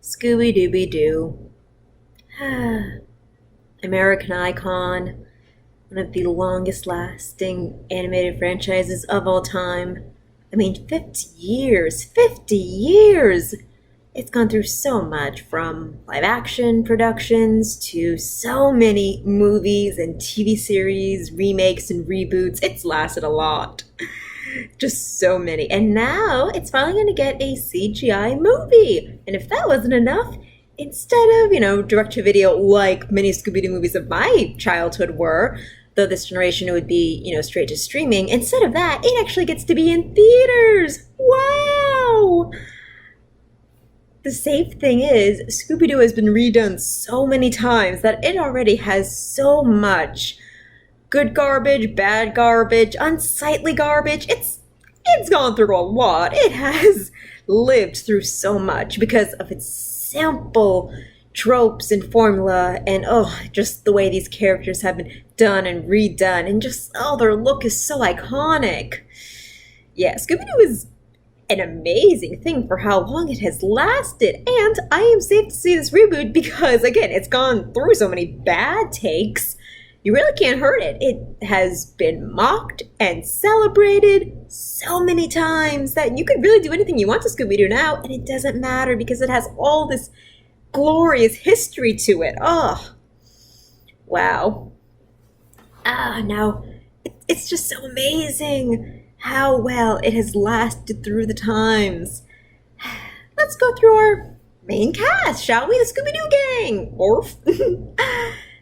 Scooby Dooby Doo. American icon, one of the longest lasting animated franchises of all time. I mean, 50 years! 50 years! It's gone through so much, from live action productions to so many movies and TV series, remakes and reboots. It's lasted a lot. Just so many. And now it's finally going to get a CGI movie. And if that wasn't enough, instead of, direct to video like many Scooby Doo movies of my childhood were, though this generation it would be, straight to streaming, instead of that, it actually gets to be in theaters. Wow! The safe thing is, Scooby Doo has been redone so many times that it already has so much good garbage, bad garbage, unsightly garbage. It's gone through a lot. It has lived through so much because of its simple tropes and formula, and just the way these characters have been done and redone, and just their look is so iconic. Yeah, Scooby Doo is an amazing thing for how long it has lasted, and I am safe to see this reboot because, again, it's gone through so many bad takes. You really can't hurt it. It has been mocked and celebrated so many times that you could really do anything you want to Scooby-Doo now, and it doesn't matter because it has all this glorious history to it. Oh, wow. Now, it's just so amazing how well it has lasted through the times. Let's go through our main cast, shall we? The Scooby-Doo gang! Orf.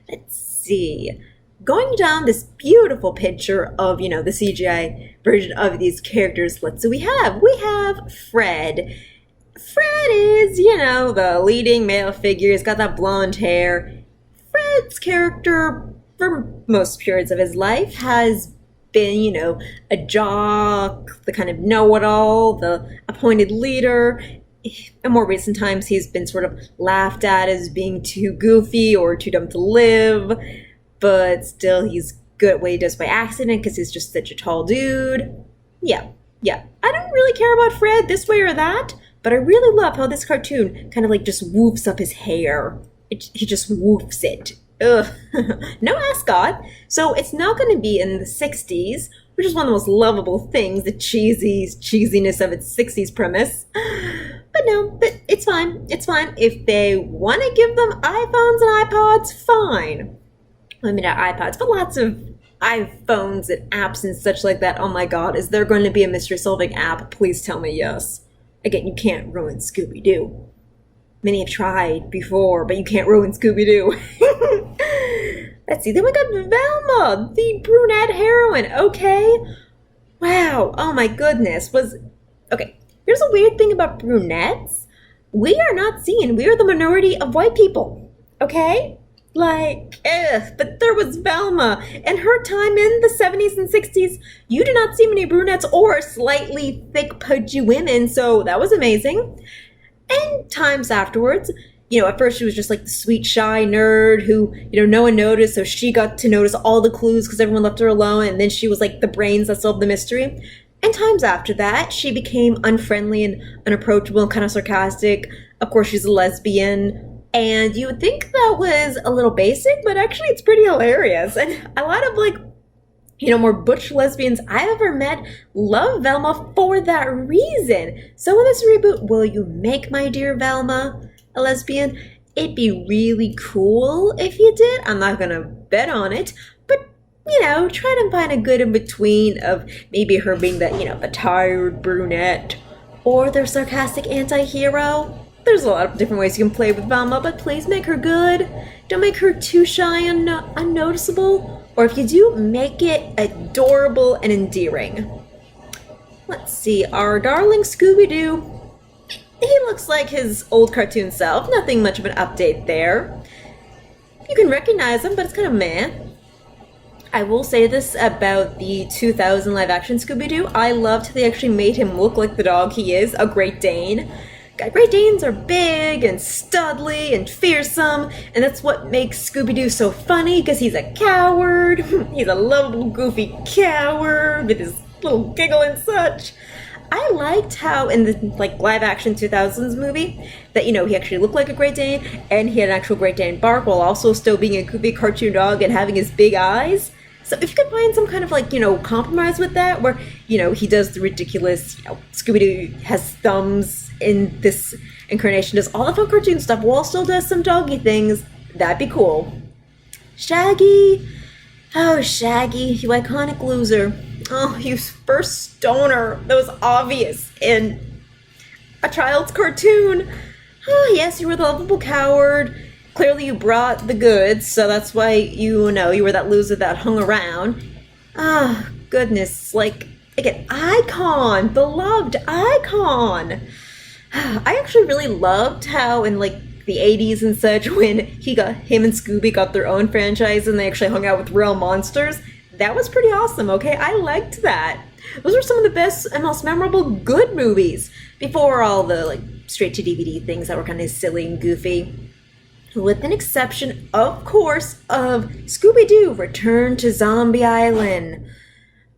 Let's see. Going down this beautiful picture of, the CGI version of these characters, let's see what we have Fred. Fred is, the leading male figure. He's got that blonde hair. Fred's character, for most periods of his life, has been, a jock, the kind of know-it-all, the appointed leader. In more recent times, he's been sort of laughed at as being too goofy or too dumb to live, but still he's good at what he does by accident because he's just such a tall dude. Yeah. I don't really care about Fred this way or that, but I really love how this cartoon kind of just woofs up his hair. He just woofs it. Ugh. No ascot, so it's not going to be in the 60s, which is one of the most lovable things, the cheesiness of its 60s premise. But it's fine. It's fine. If they want to give them iPhones and iPods, fine. I mean, not iPods, but lots of iPhones and apps and such like that. Oh my god, is there going to be a mystery solving app? Please tell me yes. Again, you can't ruin Scooby-Doo. Many have tried before, but you can't ruin Scooby-Doo. Let's see, then we got Velma, the brunette heroine. Okay. Wow, oh my goodness. Okay, here's a weird thing about brunettes. We are the minority of white people. Okay? But there was Velma. In her time in the 70s and 60s, you did not see many brunettes or slightly thick, pudgy women, so that was amazing. And times afterwards, at first she was just the sweet, shy nerd who, no one noticed, so she got to notice all the clues because everyone left her alone, and then she was the brains that solved the mystery. And times after that, she became unfriendly and unapproachable and kind of sarcastic. Of course, she's a lesbian. And you would think that was a little basic, but actually it's pretty hilarious. And a lot of more butch lesbians I've ever met love Velma for that reason. So in this reboot, will you make my dear Velma a lesbian? It'd be really cool if you did. I'm not gonna bet on it, but try to find a good in between of maybe her being that, the tired brunette or their sarcastic anti-hero. There's a lot of different ways you can play with Velma, but please make her good. Don't make her too shy and unnoticeable. Or if you do, make it adorable and endearing. Let's see, our darling Scooby-Doo. He looks like his old cartoon self. Nothing much of an update there. You can recognize him, but it's kind of meh. I will say this about the 2000 live-action Scooby-Doo. I loved how they actually made him look like the dog he is, a Great Dane. Great Danes are big and studly and fearsome, and that's what makes Scooby-Doo so funny, because he's a coward. He's a lovable, goofy coward with his little giggle and such. I liked how in the like live action 2000s movie that he actually looked like a Great Dane and he had an actual Great Dane bark while also still being a goofy cartoon dog and having his big eyes. So if you could find some kind of like compromise with that, where he does the ridiculous, Scooby Doo has thumbs in this incarnation, does all the fun cartoon stuff while still does some doggy things, that'd be cool. Shaggy, oh Shaggy, you iconic loser. Oh, you first stoner that was obvious in a child's cartoon. Oh, yes, you were the lovable coward. Clearly you brought the goods, so that's why you were that loser that hung around. Ah, goodness, like an icon, beloved icon. I actually really loved how in like the 80s and such, when him and Scooby got their own franchise and they actually hung out with real monsters. That was pretty awesome, okay? I liked that. Those were some of the best and most memorable good movies before all the like straight to DVD things that were kind of silly and goofy. With an exception, of course, of Scooby Doo Return to Zombie Island,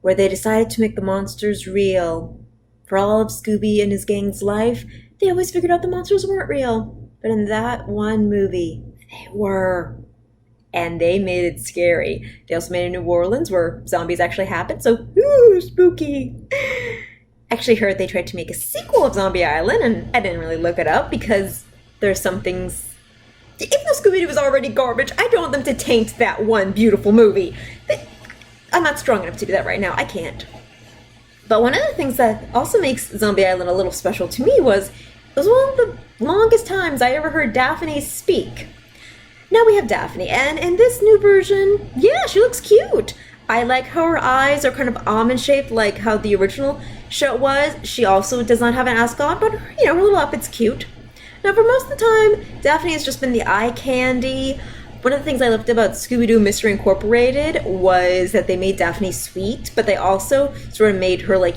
where they decided to make the monsters real. For all of Scooby and his gang's life, they always figured out the monsters weren't real. But in that one movie, they were. And they made it scary. They also made it in New Orleans where zombies actually happen, so ooh, spooky. Actually heard they tried to make a sequel of Zombie Island, and I didn't really look it up because there's some things. Even though Scooby-Doo was already garbage, I don't want them to taint that one beautiful movie. I'm not strong enough to do that right now. I can't. But one of the things that also makes Zombie Island a little special to me was it was one of the longest times I ever heard Daphne speak. Now we have Daphne, and in this new version, yeah, she looks cute. I like how her eyes are kind of almond-shaped like how the original show was. She also does not have an ascot, but her little outfit's cute. Now, for most of the time, Daphne has just been the eye candy. One of the things I loved about Scooby-Doo Mystery Incorporated was that they made Daphne sweet, but they also sort of made her like,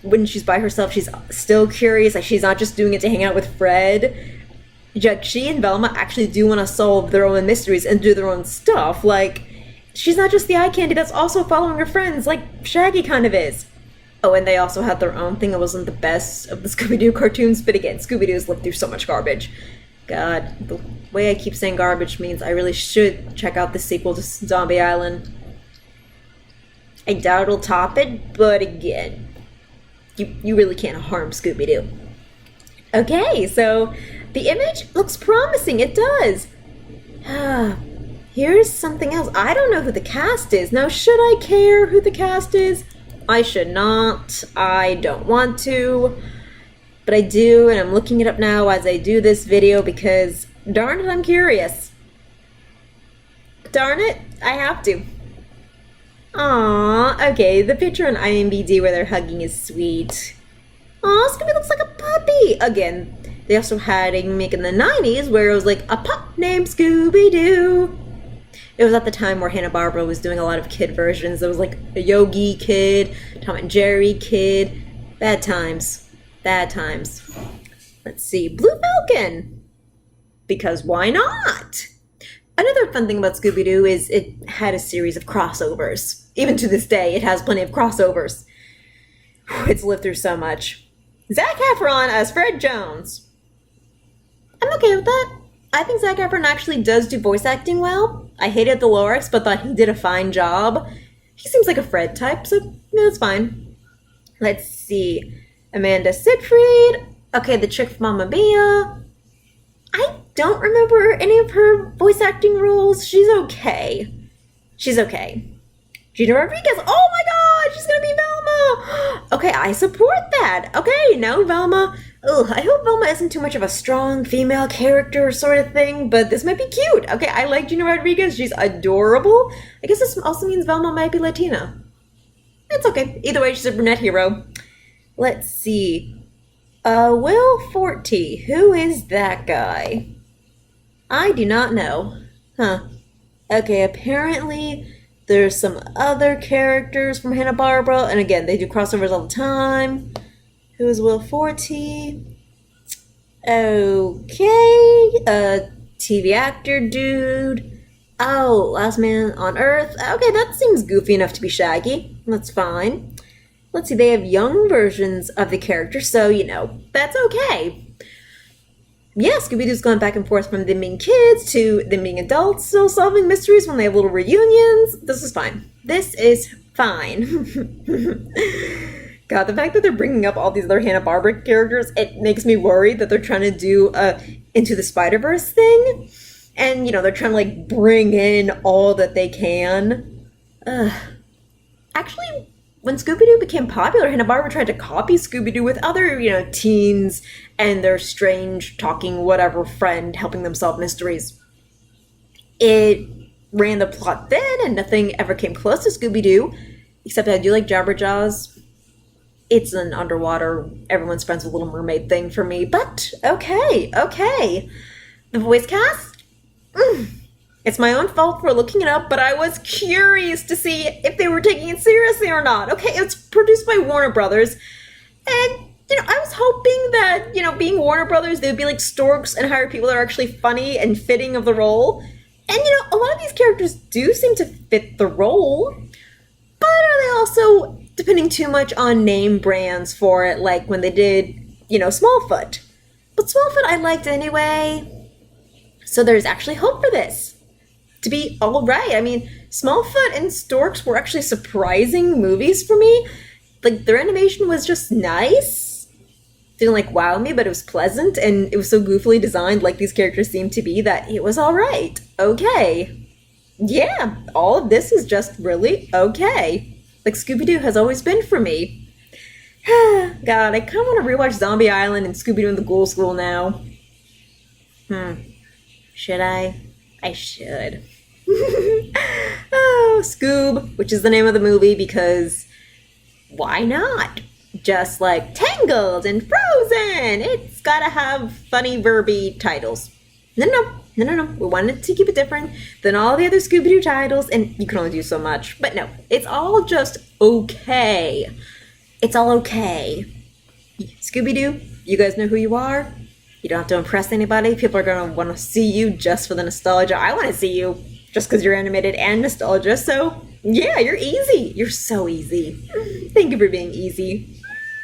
when she's by herself, she's still curious. Like, she's not just doing it to hang out with Fred. She and Velma actually do want to solve their own mysteries and do their own stuff. Like, she's not just the eye candy that's also following her friends, like Shaggy kind of is. Oh, and they also had their own thing that wasn't the best of the Scooby-Doo cartoons, but again, Scooby-Doo's lived through so much garbage. God, the way I keep saying garbage means I really should check out the sequel to Zombie Island. I doubt it'll top it, but again, you really can't harm Scooby-Doo. Okay, so the image looks promising, it does. Here's something else. I don't know who the cast is. Now, should I care who the cast is? I should not. I don't want to. But I do, and I'm looking it up now as I do this video because, darn it, I'm curious. Darn it, I have to. Aww, okay, the picture on IMDb where they're hugging is sweet. Aw, Scooby looks like a puppy! Again, they also had a remake in the 90s where it was like a pup named Scooby-Doo. It was at the time where Hanna-Barbera was doing a lot of kid versions. There was like a Yogi kid, Tom and Jerry kid. Bad times. Bad times. Let's see. Blue Falcon! Because why not? Another fun thing about Scooby-Doo is it had a series of crossovers. Even to this day, it has plenty of crossovers. It's lived through so much. Zac Efron as Fred Jones. I'm okay with that. I think Zac Efron actually does do voice acting well. I hated Dolores, but thought he did a fine job. He seems like a Fred type, so that's fine. Let's see. Amanda Seyfried. Okay, the chick from Mamma Mia. I don't remember any of her voice acting roles. She's okay. She's okay. Gina Rodriguez. Oh my god, she's gonna be Velma. Okay, I support that. Okay, no Velma. Ugh, I hope Velma isn't too much of a strong female character sort of thing, but this might be cute. Okay, I like Gina Rodriguez. She's adorable. I guess this also means Velma might be Latina. It's okay. Either way, she's a brunette hero. Let's see. Will Forte. Who is that guy? I do not know. Huh. Okay, apparently there's some other characters from Hanna-Barbera, and again, they do crossovers all the time. Who is Will Forte? Okay, a TV actor dude. Oh, Last Man on Earth. Okay, that seems goofy enough to be Shaggy. That's fine. let's see, they have young versions of the character, so, that's okay. Yeah, Scooby Doo's gone back and forth from them being kids to them being adults, still solving mysteries when they have little reunions. This is fine. This is fine. God, the fact that they're bringing up all these other Hanna-Barbera characters, it makes me worried that they're trying to do a Into the Spider-Verse thing. And, they're trying to, bring in all that they can. Actually, when Scooby-Doo became popular, Hanna-Barbera tried to copy Scooby-Doo with other, teens and their strange talking whatever friend helping them solve mysteries. It ran the plot thin and nothing ever came close to Scooby-Doo, except I do like Jabberjaws. It's an underwater, everyone's friends with Little Mermaid thing for me, but okay. The voice cast? It's my own fault for looking it up, but I was curious to see if they were taking it seriously or not. Okay, it's produced by Warner Brothers, and, I was hoping that, being Warner Brothers, they would be like storks and hire people that are actually funny and fitting of the role. And, a lot of these characters do seem to fit the role, but are they also depending too much on name brands for it, like when they did, Smallfoot? But Smallfoot I liked anyway, so there's actually hope for this to be all right. I mean, Smallfoot and Storks were actually surprising movies for me. Their animation was just nice. Didn't wow me, but it was pleasant, and it was so goofily designed like these characters seemed to be that it was all right. Okay. Yeah, all of this is just really okay. Like Scooby-Doo has always been for me. God, I kind of want to rewatch Zombie Island and Scooby-Doo and the Ghoul School now. Should I? I should. Oh, Scoob, which is the name of the movie because why not? Just like Tangled and Frozen, it's gotta have funny verby titles. No. We wanted to keep it different than all the other Scooby-Doo titles, and you can only do so much. But no, it's all just okay. It's all okay. Scooby-Doo, you guys know who you are. You don't have to impress anybody. People are going to want to see you just for the nostalgia. I want to see you just because you're animated and nostalgia. So, yeah, you're easy. You're so easy. Thank you for being easy.